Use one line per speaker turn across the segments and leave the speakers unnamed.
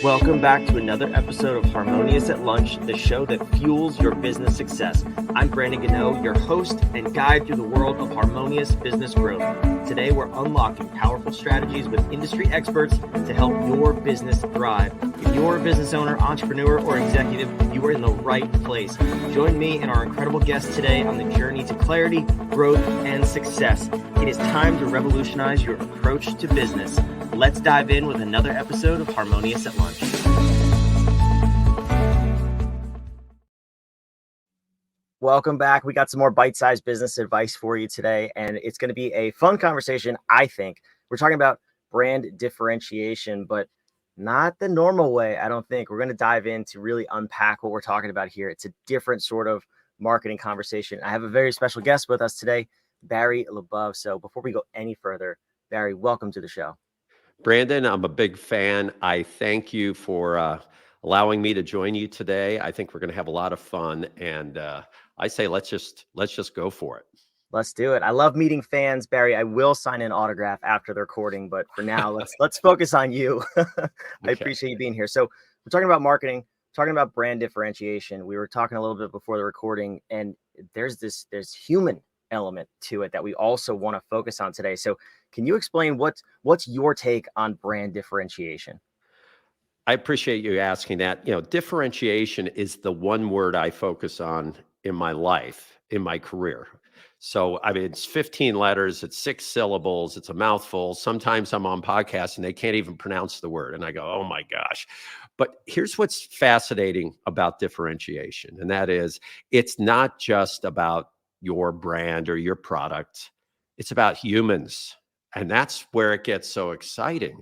Welcome back to another episode of Harmonious at Lunch, the show that fuels your business success. I'm Brandon Gano, your host and guide through the world of harmonious business growth. Today, we're unlocking powerful strategies with industry experts to help your business thrive. If you're a business owner, entrepreneur, or executive, you are in the right place. Join me and our incredible guests today on the journey to clarity, growth, and success. It is time to revolutionize your approach to business. Let's dive in with another episode of Harmonious at Lunch. Welcome back. We got some more bite-sized business advice for you today, and it's going to be a fun conversation, I think. We're talking about brand differentiation, but not the normal way, I don't think. We're going to dive in to really unpack what we're talking about here. It's a different sort of marketing conversation. I have a very special guest with us today, Barry LaBov. So before we go any further, Barry, welcome to the show.
Brandon, I'm a big fan. I thank you for allowing me to join you today. I think we're going to have a lot of fun, and I say let's just go for it.
Let's do it. I love meeting fans, Barry. I will sign an autograph after the recording, but for now, let's focus on you. I appreciate you being here. So we're talking about marketing, talking about brand differentiation. We were talking a little bit before the recording, and there's human element to it that we also want to focus on today. So can you explain what's your take on brand differentiation?
I appreciate you asking that. Differentiation is the one word I focus on in my life, in my career. So, it's 15 letters, it's 6 syllables, it's a mouthful. Sometimes I'm on podcasts and they can't even pronounce the word. And I go, oh my gosh. But here's what's fascinating about differentiation. And that is, it's not just about your brand or your product. It's about humans. And that's where it gets so exciting.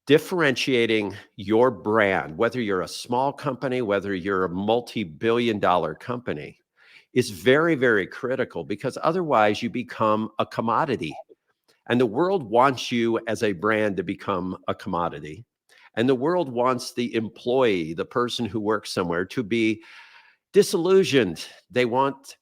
Differentiating your brand, whether you're a small company, whether you're a multi-billion-dollar company, is very, very critical, because otherwise you become a commodity. And the world wants you as a brand to become a commodity. And the world wants the employee, the person who works somewhere, to be disillusioned. They want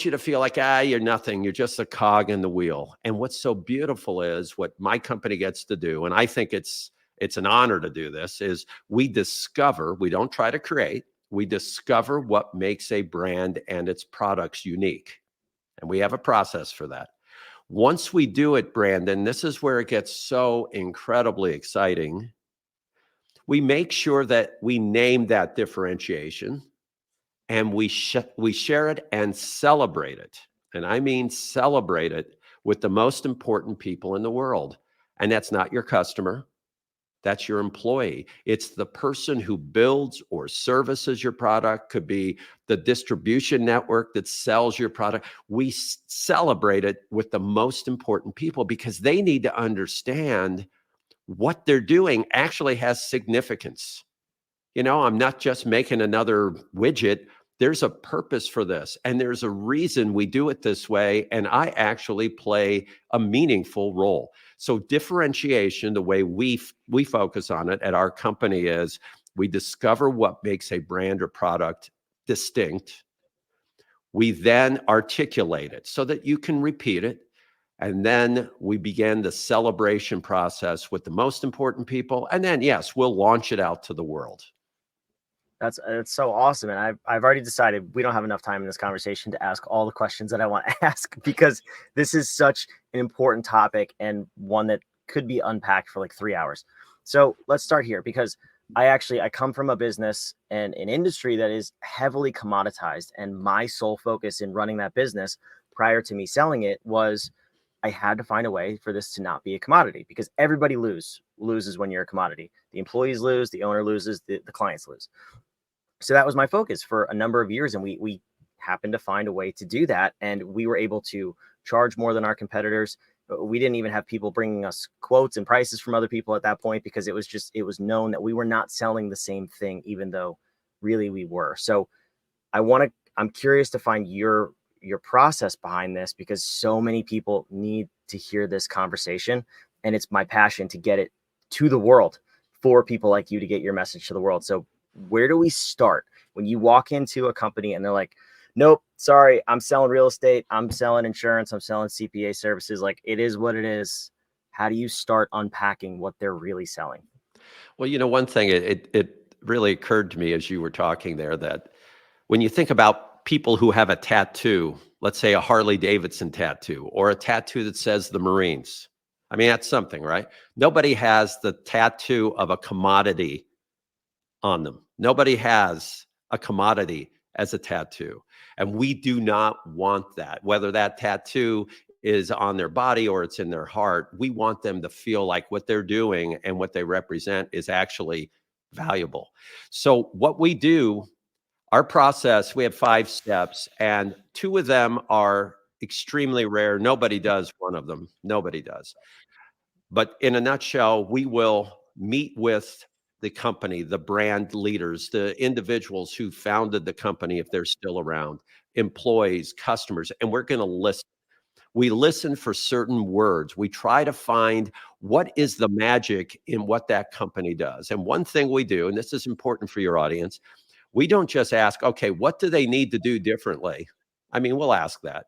you to feel like, you're nothing. You're just a cog in the wheel. And what's so beautiful is what my company gets to do, and I think it's an honor to do this, is we don't try to create, we discover what makes a brand and its products unique. And we have a process for that. Once we do it, Brandon, this is where it gets so incredibly exciting. We make sure that we name that differentiation, and we share it and celebrate it. And I mean celebrate it with the most important people in the world. And that's not your customer. That's your employee. It's the person who builds or services your product. Could be the distribution network that sells your product. We celebrate it with the most important people, because they need to understand what they're doing actually has significance. I'm not just making another widget. There's a purpose for this, and there's a reason we do it this way, and I actually play a meaningful role. So differentiation, the way we focus on it at our company, is we discover what makes a brand or product distinct. We then articulate it so that you can repeat it, and then we begin the celebration process with the most important people, and then, yes, we'll launch it out to the world.
That's so awesome. And I've already decided we don't have enough time in this conversation to ask all the questions that I want to ask, because this is such an important topic and one that could be unpacked for like 3 hours. So let's start here, because I come from a business and an industry that is heavily commoditized. And my sole focus in running that business prior to me selling it was I had to find a way for this to not be a commodity, because everybody loses when you're a commodity. The employees lose, the owner loses, the clients lose. So that was my focus for a number of years. And we happened to find a way to do that. And we were able to charge more than our competitors. We didn't even have people bringing us quotes and prices from other people at that point, because it was known that we were not selling the same thing, even though really we were. So I'm curious to find your process behind this, because so many people need to hear this conversation. And it's my passion to get it to the world for people like you to get your message to the world. So where do we start when you walk into a company and they're like, nope, sorry, I'm selling real estate, I'm selling insurance, I'm selling CPA services. Like, it is what it is. How do you start unpacking what they're really selling?
Well, one thing, it really occurred to me as you were talking there that when you think about people who have a tattoo, let's say a Harley Davidson tattoo or a tattoo that says the Marines, I mean, that's something, right? Nobody has the tattoo of a commodity on them. Nobody has a commodity as a tattoo. And we do not want that, whether that tattoo is on their body or it's in their heart. We want them to feel like what they're doing and what they represent is actually valuable. So, what we do, our process, we have 5 steps, and 2 of them are extremely rare. Nobody does one of them. Nobody does. But in a nutshell, we will meet with the company, the brand leaders, the individuals who founded the company, if they're still around, employees, customers, and we're going to listen. We listen for certain words. We try to find what is the magic in what that company does. And one thing we do, and this is important for your audience, we don't just ask, okay, what do they need to do differently? I mean, we'll ask that.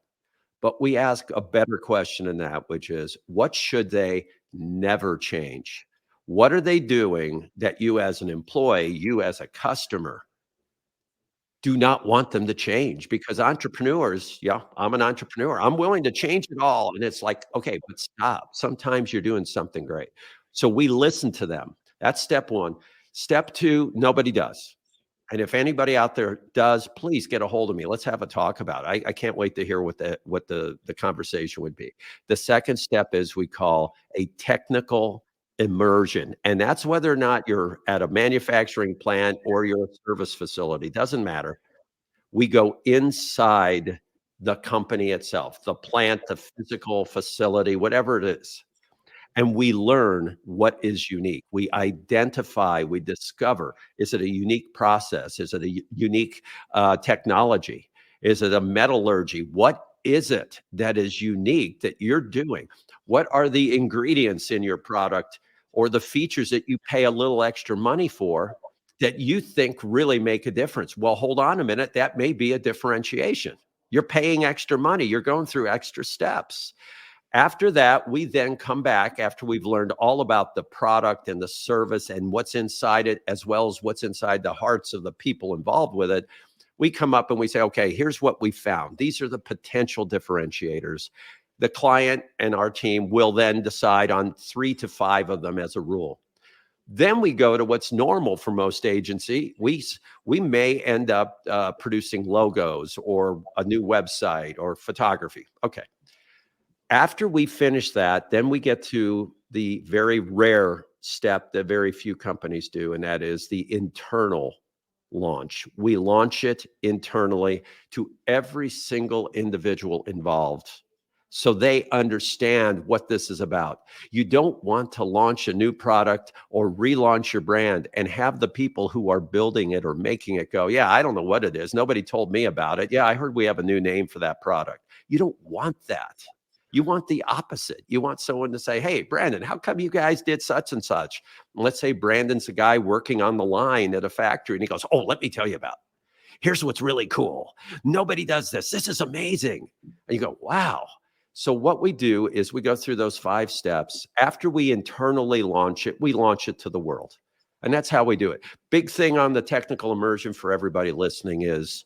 But we ask a better question than that, which is, what should they never change? What are they doing that you as an employee, you as a customer, do not want them to change? Because entrepreneurs, yeah, I'm an entrepreneur. I'm willing to change it all. And it's like, okay, but stop. Sometimes you're doing something great. So we listen to them. That's step 1. Step 2, nobody does. And if anybody out there does, please get a hold of me. Let's have a talk about it. I can't wait to hear what the conversation would be. The second step is we call a technical immersion. And that's whether or not you're at a manufacturing plant or you're a service facility. Doesn't matter. We go inside the company itself, the plant, the physical facility, whatever it is, and we learn what is unique. We identify, we discover, is it a unique process? Is it a unique technology? Is it a metallurgy? What is it that is unique that you're doing? What are the ingredients in your product or the features that you pay a little extra money for that you think really make a difference? Well, hold on a minute. That may be a differentiation. You're paying extra money. You're going through extra steps. After that, we then come back after we've learned all about the product and the service and what's inside it, as well as what's inside the hearts of the people involved with it. We come up and we say, okay, here's what we found. These are the potential differentiators. The client and our team will then decide on 3 to 5 of them as a rule. Then we go to what's normal for most agency. We may end up producing logos or a new website or photography. Okay. After we finish that, then we get to the very rare step that very few companies do, and that is the internal launch. We launch it internally to every single individual involved so they understand what this is about. You don't want to launch a new product or relaunch your brand and have the people who are building it or making it go, yeah, I don't know what it is. Nobody told me about it. Yeah, I heard we have a new name for that product. You don't want that. You want the opposite. You want someone to say, hey, Brandon, how come you guys did such and such? And let's say Brandon's a guy working on the line at a factory and he goes, oh, let me tell you about it. Here's what's really cool. Nobody does this. This is amazing. And you go, wow. So what we do is we go through those 5 steps. After we internally launch it, we launch it to the world. And that's how we do it. Big thing on the technical immersion for everybody listening is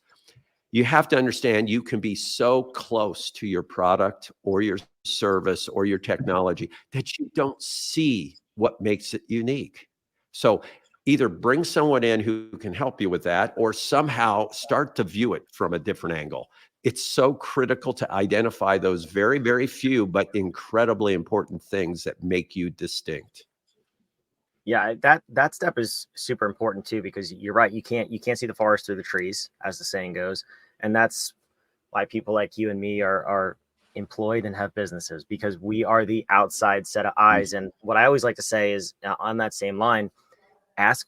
you have to understand you can be so close to your product or your service or your technology that you don't see what makes it unique. So either bring someone in who can help you with that or somehow start to view it from a different angle. It's so critical to identify those very, very few but incredibly important things that make you distinct.
Yeah, that step is super important too, because you're right. You can't see the forest through the trees, as the saying goes, and that's why people like you and me are employed and have businesses, because we are the outside set of eyes. And what I always like to say is, on that same line,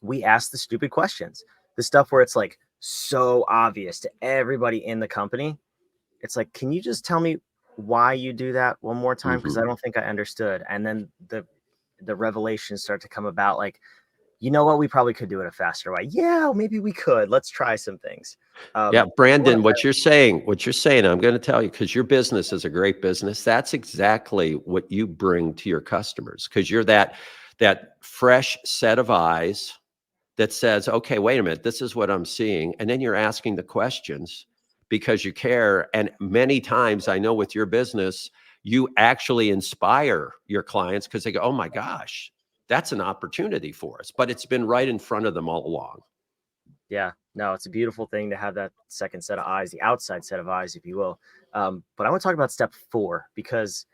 we ask the stupid questions, the stuff where it's like so obvious to everybody in the company. It's like, can you just tell me why you do that one more time? Because I
Mhm.
don't think I understood. And then the revelations start to come about, like, you know what, we probably could do it a faster way. Yeah, maybe we could. Let's try some things.
Yeah,
I want
Brandon,
to,
what you're saying, I'm going to tell you, because your business is a great business. That's exactly what you bring to your customers, because you're that fresh set of eyes that says, okay, wait a minute, this is what I'm seeing. And then you're asking the questions because you care. And many times, I know with your business, you actually inspire your clients because they go, oh my gosh, that's an opportunity for us. But it's been right in front of them all along.
Yeah, no, it's a beautiful thing to have that second set of eyes, the outside set of eyes, if you will. But I want to talk about step 4 because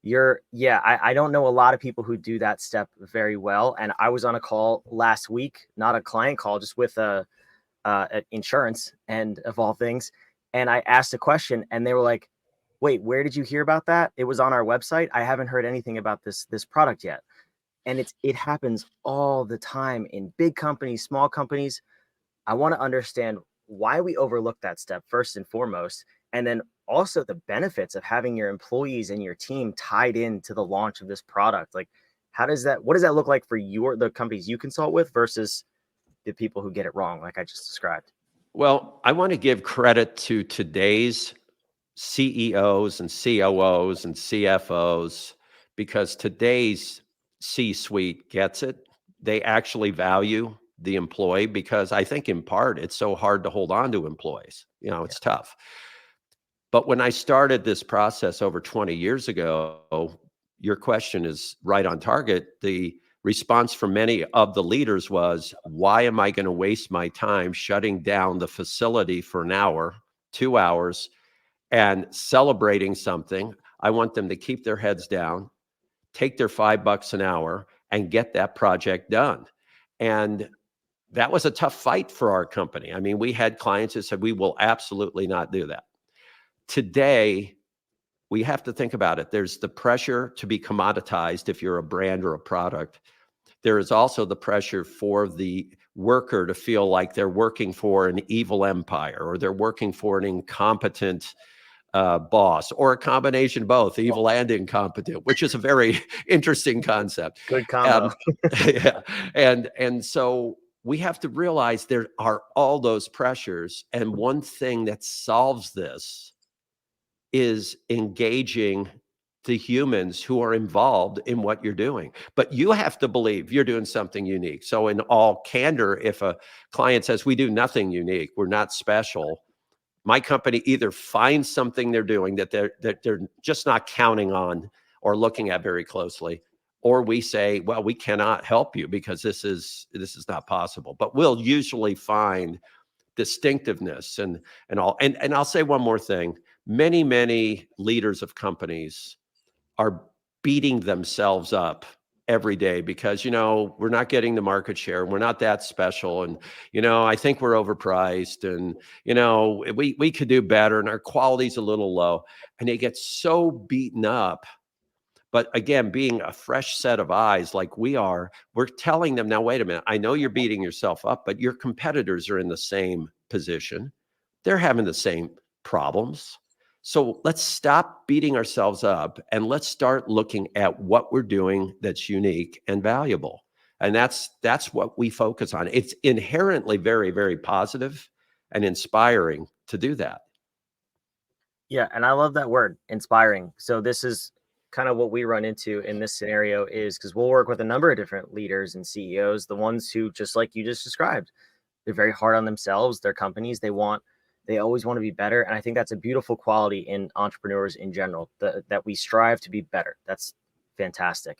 I don't know a lot of people who do that step very well. And I was on a call last week, not a client call, just with insurance and of all things. And I asked a question and they were like, wait, where did you hear about that? It was on our website. I haven't heard anything about this product yet. And it happens all the time in big companies, small companies. I want to understand why we overlook that step first and foremost, and then also the benefits of having your employees and your team tied into the launch of this product. Like, what does that look like for the companies you consult with versus the people who get it wrong, like I just described?
Well, I want to give credit to today's CEOs and COOs and CFOs because today's C-suite gets it. They actually value the employee because I think in part it's so hard to hold on to employees. It's tough. But when I started this process over 20 years ago, your question is right on target. The response from many of the leaders was, why am I going to waste my time shutting down the facility for an hour, 2 hours, and celebrating something? I want them to keep their heads down, take their $5 an hour, and get that project done. And that was a tough fight for our company. I mean, we had clients that said, we will absolutely not do that. Today, we have to think about it. There's the pressure to be commoditized if you're a brand or a product. There is also the pressure for the worker to feel like they're working for an evil empire or they're working for an incompetent boss, or a combination of both, evil and incompetent, which is a very interesting concept.
Good combo.
Yeah. And so we have to realize there are all those pressures. And one thing that solves this is engaging the humans who are involved in what you're doing. But you have to believe you're doing something unique. So in all candor, if a client says, we do nothing unique, we're not special, my company either finds something they're doing that they're just not counting on or looking at very closely, or we say, well, we cannot help you because this is not possible. But we'll usually find distinctiveness and all. And I'll say one more thing. Many leaders of companies are beating themselves up every day because, we're not getting the market share. We're not that special. And, I think we're overpriced and, we could do better and our quality's a little low. And they get so beaten up. But again, being a fresh set of eyes like we are, we're telling them, now, wait a minute, I know you're beating yourself up, but your competitors are in the same position. They're having the same problems. So let's stop beating ourselves up and let's start looking at what we're doing that's unique and valuable. And that's what we focus on. It's inherently very, very positive and inspiring to do that.
Yeah, and I love that word, inspiring. So this is kind of what we run into in this scenario is because we'll work with a number of different leaders and CEOs, the ones who, just like you just described, they're very hard on themselves, their companies, they always want to be better. And I think that's a beautiful quality in entrepreneurs in general, that we strive to be better. That's fantastic.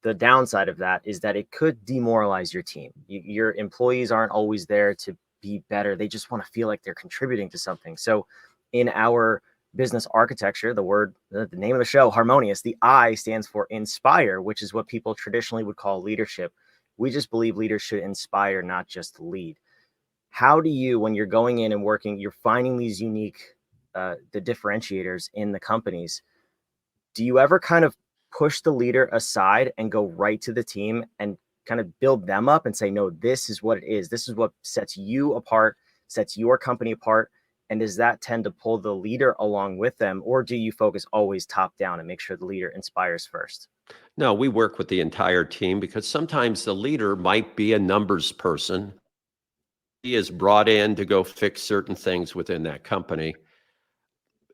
The downside of that is that it could demoralize your team. Your employees aren't always there to be better. They just want to feel like they're contributing to something. So in our business architecture, the name of the show, Harmonious, the I stands for inspire, which is what people traditionally would call leadership. We just believe leaders should inspire, not just lead. How do you, when you're going in and working, you're finding these unique, the differentiators in the companies, do you ever kind of push the leader aside and go right to the team and kind of build them up and say, no, this is what it is. This is what sets you apart, sets your company apart. And does that tend to pull the leader along with them? Or do you focus always top down and make sure the leader inspires first?
No, we work with the entire team because sometimes the leader might be a numbers person. He is brought in to go fix certain things within that company.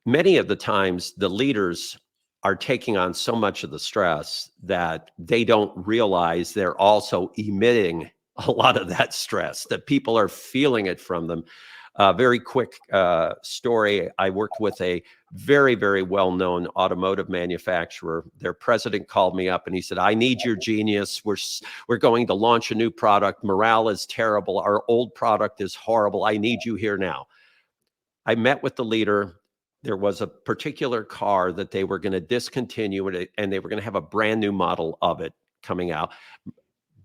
Many of the times, the leaders are taking on so much of the stress that they don't realize they're also emitting a lot of that stress, that people are feeling it from them. Very quick story. I worked with a very, very well-known automotive manufacturer. Their president called me up and he said, I need your genius. We're going to launch a new product. Morale is terrible. Our old product is horrible. I need you here now. I met with the leader. There was a particular car that they were going to discontinue and they were going to have a brand new model of it coming out.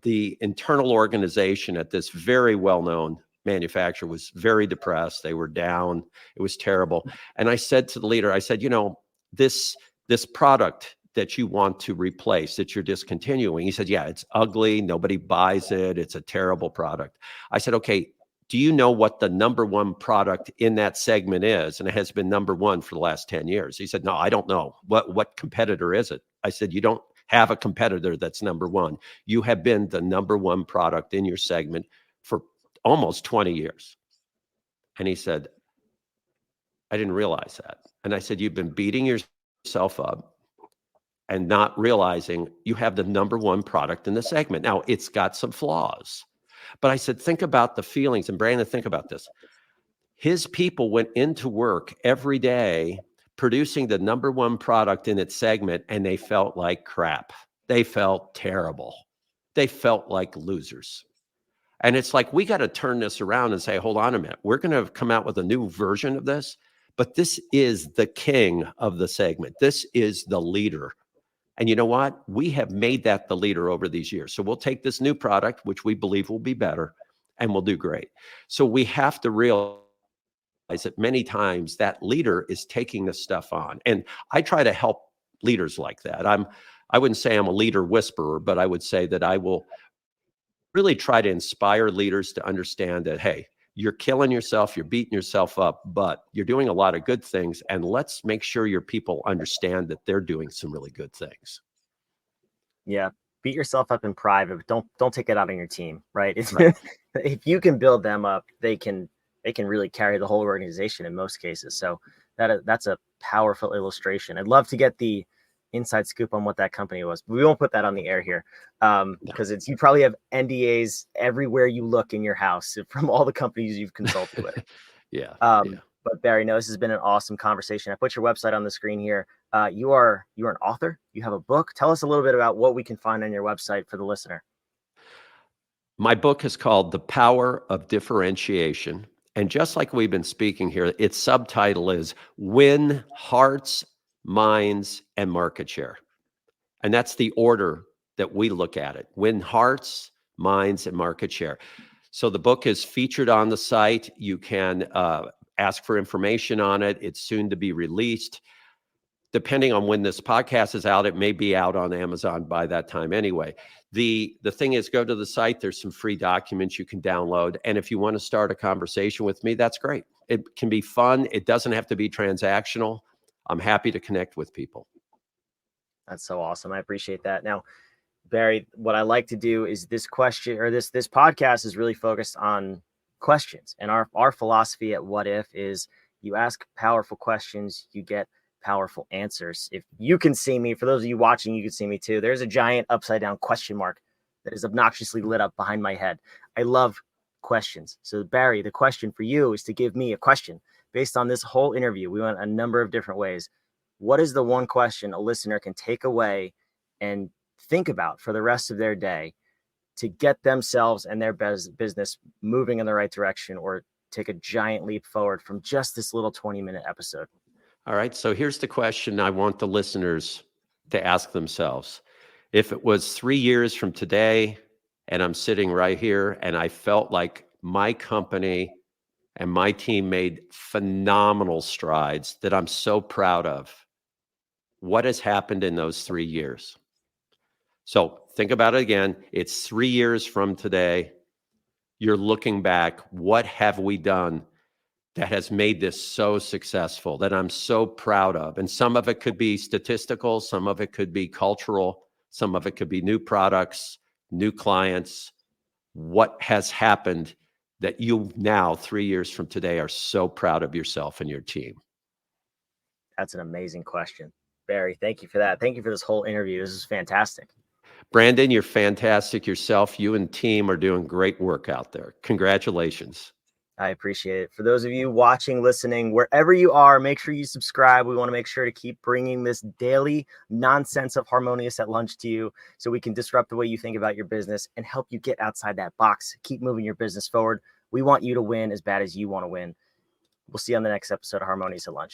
The internal organization at this very well-known manufacturer was very depressed. They were down. It was terrible. And I said to the leader, I said, this product that you want to replace, that you're discontinuing. He said, yeah, it's ugly. Nobody buys it. It's a terrible product. I said, okay, do you know what the number one product in that segment is? And it has been number one for the last 10 years. He said, no, I don't know. What competitor is it? I said, you don't have a competitor that's number one. You have been the number one product in your segment for almost 20 years. And he said, I didn't realize that. And I said, you've been beating yourself up and not realizing you have the number one product in the segment. Now, it's got some flaws. But I said, think about the feelings. And Brandon, think about this. His people went into work every day producing the number one product in its segment, and they felt like crap. They felt terrible. They felt like losers. And it's like, we got to turn this around and say, hold on a minute. We're going to come out with a new version of this, but this is the king of the segment. This is the leader. And you know what? We have made that the leader over these years. So we'll take this new product, which we believe will be better, and we'll do great. So we have to realize that many times that leader is taking this stuff on. And I try to help leaders like that. I wouldn't say I'm a leader whisperer, but I would say that I will really try to inspire leaders to understand that, hey, you're killing yourself, you're beating yourself up, but you're doing a lot of good things. And let's make sure your people understand that they're doing some really good things.
Yeah. Beat yourself up in private, but don't take it out on your team, right?
Right.
If you can build them up, they can really carry the whole organization in most cases. So that's a powerful illustration. I'd love to get the inside scoop on what that company was. We won't put that on the air here because you probably have NDAs everywhere you look in your house from all the companies you've consulted with.
Yeah.
But Barry, no, this has been an awesome conversation. I put your website on the screen here. You are an author. You have a book. Tell us a little bit about what we can find on your website for the listener.
My book is called The Power of Differentiation. And just like we've been speaking here, its subtitle is Win Hearts, Minds, and Market Share. And that's the order that we look at it. Win hearts, minds, and market share. So the book is featured on the site. You can ask for information on it. It's soon to be released. Depending on when this podcast is out, it may be out on Amazon by that time anyway. The thing is, go to the site. There's some free documents you can download. And if you want to start a conversation with me, that's great. It can be fun. It doesn't have to be transactional. I'm happy to connect with people.
That's so awesome. I appreciate that. Now, Barry, what I like to do is this question or this podcast is really focused on questions. And our philosophy at What If is you ask powerful questions, you get powerful answers. If you can see me, for those of you watching, you can see me too. There's a giant upside down question mark that is obnoxiously lit up behind my head. I love questions. So Barry, the question for you is to give me a question based on this whole interview. We went a number of different ways. What is the one question a listener can take away and think about for the rest of their day to get themselves and their business moving in the right direction or take a giant leap forward from just this little 20-minute episode?
All right. So here's the question I want the listeners to ask themselves. If it was 3 years from today and I'm sitting right here and I felt like my company and my team made phenomenal strides that I'm so proud of, what has happened in those 3 years? So think about it again. It's 3 years from today. You're looking back. What have we done that has made this so successful that I'm so proud of? And some of it could be statistical. Some of it could be cultural. Some of it could be new products, new clients. What has happened that you now, 3 years from today, are so proud of yourself and your team?
That's an amazing question. Barry, thank you for that. Thank you for this whole interview. This is fantastic.
Brandon, you're fantastic yourself. You and team are doing great work out there. Congratulations.
I appreciate it. For those of you watching, listening, wherever you are, make sure you subscribe. We want to make sure to keep bringing this daily nonsense of Harmonious at lunch to you so we can disrupt the way you think about your business and help you get outside that box. Keep moving your business forward. We want you to win as bad as you want to win. We'll see you on the next episode of Harmonious at Lunch.